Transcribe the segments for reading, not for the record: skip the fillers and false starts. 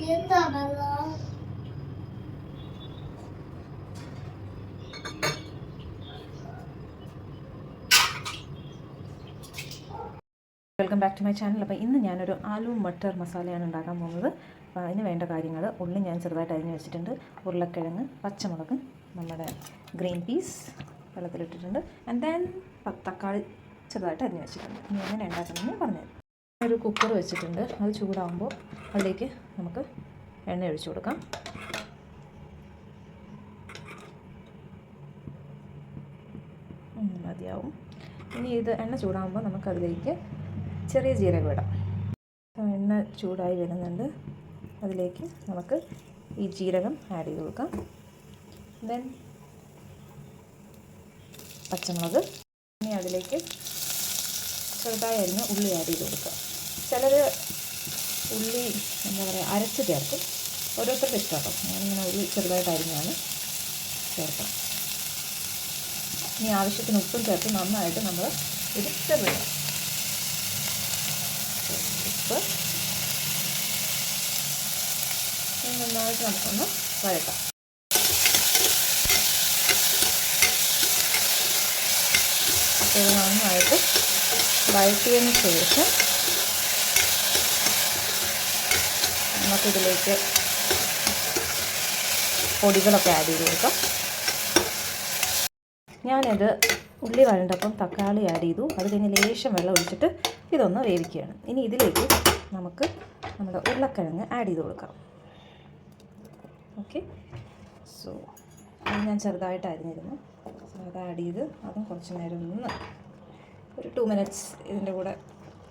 Welcome back to my channel. അപ്പോൾ ഇന്ന് ഞാനൊരു ആലു മട്ടർ മസാലയാണ് ഉണ്ടാക്കാൻ പോകുന്നത്. അപ്പോൾ അതിന് വേണ്ട കാര്യങ്ങൾ: ഉള്ളി ഞാൻ ചെറുതായിട്ട് അരിഞ്ഞ് വെച്ചിട്ടുണ്ട്, ഉരുളക്കിഴങ്ങ്, പച്ചമുളക്, നമ്മുടെ ഗ്രീൻ പീസ് വെള്ളത്തിലിട്ടിട്ടുണ്ട്, ആൻഡ് ദെൻ തക്കാളി ചെറുതായിട്ട് അരിഞ്ഞ് വെച്ചിട്ടുണ്ട്. ഇനി എങ്ങനെ ഉണ്ടാക്കണമെന്ന് പറഞ്ഞുതരാം. ഒരു കുക്കർ വെച്ചിട്ടുണ്ട്. അത് ചൂടാകുമ്പോൾ അതിലേക്ക് നമുക്ക് എണ്ണ ഒഴിച്ചു കൊടുക്കാം. മതിയാവും. ഇനി ഇത് എണ്ണ ചൂടാകുമ്പോൾ നമുക്കതിലേക്ക് ചെറിയ ജീരകം ഇടാം. എണ്ണ ചൂടായി വരുന്നുണ്ട്. അതിലേക്ക് നമുക്ക് ഈ ജീരകം ആഡ് ചെയ്ത് കൊടുക്കാം. ദെൻ പച്ചമുളക്. ഇനി അതിലേക്ക് ചെറുതായി അരിഞ്ഞ് ഉള്ളി ആഡ് ചെയ്ത് കൊടുക്കുക. ചിലർ ഉള്ളി അരച്ച് ചേർക്കും. ഓരോരുത്തരുടെ ഇഷ്ടമാട്ടോ. ഞാനിങ്ങനെ ഉള്ളി ചെറുതായിട്ട് അരിഞ്ഞാണ് ചേർക്കാം. ഇനി ആവശ്യത്തിന് ഉപ്പും ചേർത്ത് നന്നായിട്ട് നമ്മൾ ഇത് ചെറുതായി ഉപ്പ് നന്നായിട്ട് നമുക്കൊന്ന് വഴറ്റാം. അപ്പോൾ ഇത് നന്നായിട്ട് വഴറ്റിയതിന് ശേഷം നമുക്കിതിലേക്ക് പൊടികളൊക്കെ ആഡ് ചെയ്ത് കൊടുക്കാം. ഞാനിത് ഉള്ളി വഴണ്ടപ്പം തക്കാളി ആഡ് ചെയ്തു. അത് കഴിഞ്ഞ് ലേശം വെള്ളം ഒഴിച്ചിട്ട് ഇതൊന്ന് വേവിക്കുകയാണ്. ഇനി ഇതിലേക്ക് നമുക്ക് നമ്മുടെ ഉരുളക്കിഴങ്ങ് ആഡ് ചെയ്ത് കൊടുക്കാം. ഓക്കെ, സോ അത് ഞാൻ ചെറുതായിട്ട് അരിഞ്ഞിരുന്നു. സോ അത് ആഡ് ചെയ്ത് അതും കുറച്ച് നേരം ഒന്ന് ഒരു 2 minutes ഇതിൻ്റെ കൂടെ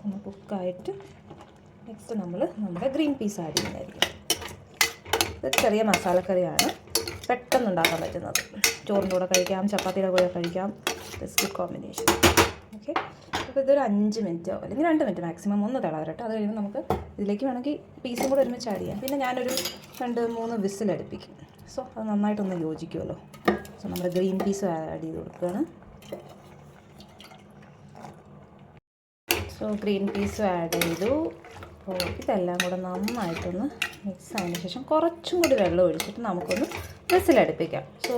ഒന്ന് കുക്കായിട്ട് നെക്സ്റ്റ് നമ്മുടെ ഗ്രീൻ പീസ് ആഡ് ചെയ്യുന്നതായിരിക്കും. ഇത് ചെറിയ മസാലക്കറിയാണ്, പെട്ടെന്ന് ഉണ്ടാക്കാൻ പറ്റുന്നത്. ചോറിൻ്റെ കൂടെ കഴിക്കാം, ചപ്പാത്തിയുടെ കൂടെ കഴിക്കാം. Best combination. ഓക്കെ, അപ്പോൾ ഇതൊരു 5 മിനിറ്റോ അല്ലെങ്കിൽ 2 മിനിറ്റ് മാക്സിമം ഒന്ന് തിളവരട്ടെ. അത് കഴിയുമ്പോൾ നമുക്ക് ഇതിലേക്ക് വേണമെങ്കിൽ പീസും കൂടെ ഒരുമിച്ച് ആഡ് ചെയ്യാം. പിന്നെ ഞാനൊരു 2-3 വിസിലടുപ്പിക്കും. സോ അത് നന്നായിട്ടൊന്ന് യോജിക്കുമല്ലോ. സോ നമ്മുടെ ഗ്രീൻ പീസ് ആഡ് ചെയ്ത് കൊടുക്കുകയാണ്. സോ ഗ്രീൻ പീസും ആഡ് ചെയ്തു. അപ്പോൾ ഇതെല്ലാം കൂടെ നന്നായിട്ടൊന്ന് മിക്സ് ആയതിനു ശേഷം കുറച്ചും കൂടി വെള്ളം ഒഴിച്ചിട്ട് നമുക്കൊന്ന് വിസിലടുപ്പിക്കാം. സോ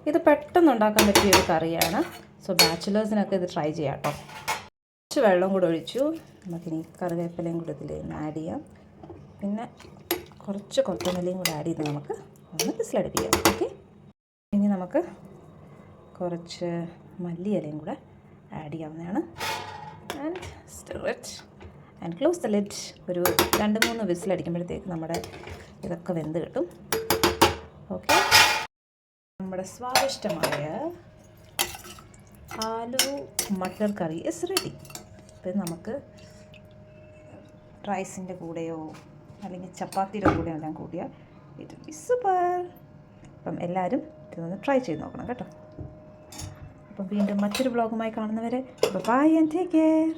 ഇത് പെട്ടെന്ന് ഉണ്ടാക്കാൻ പറ്റിയ ഒരു കറിയാണ്. സോ ബാച്ചിലേഴ്സിനൊക്കെ ഇത് ട്രൈ ചെയ്യാം കേട്ടോ. കുറച്ച് വെള്ളം കൂടെ ഒഴിച്ചു. നമുക്കിനി കറിവേപ്പിലയും കൂടെ ഇതിൽ ആഡ് ചെയ്യാം. പിന്നെ കുറച്ച് കൊത്തമല്ലിയും കൂടെ ആഡ് ചെയ്ത് നമുക്ക് ഒന്ന് വിസിലടുപ്പിക്കാം. ഓക്കെ, ഇനി നമുക്ക് കുറച്ച് മല്ലിയിലയും കൂടെ ആഡ് ചെയ്യാവുന്നതാണ്. And stir it and close the lid. ഒരു 2-3 വിസിലടിക്കുമ്പോഴത്തേക്ക് നമ്മുടെ ഇതൊക്കെ വെന്ത് കിട്ടും. ഓക്കെ, നമ്മുടെ സ്വാദിഷ്ടമായ ആലു മട്ടർ കറി ഇസ് റെഡി. അപ്പം നമുക്ക് റൈസിൻ്റെ കൂടെയോ അല്ലെങ്കിൽ ചപ്പാത്തിയുടെ കൂടെയോ എല്ലാം കൂടിയാൽ ഇറ്റ് വിൽ ബി സൂപ്പർ. അപ്പം എല്ലാവരും ഇതൊന്ന് ട്രൈ ചെയ്ത് നോക്കണം കേട്ടോ. അപ്പം വീണ്ടും മറ്റൊരു വ്ളോഗുമായി കാണുന്നവരെ ബൈ ആൻഡ് ടേക്ക് കെയർ.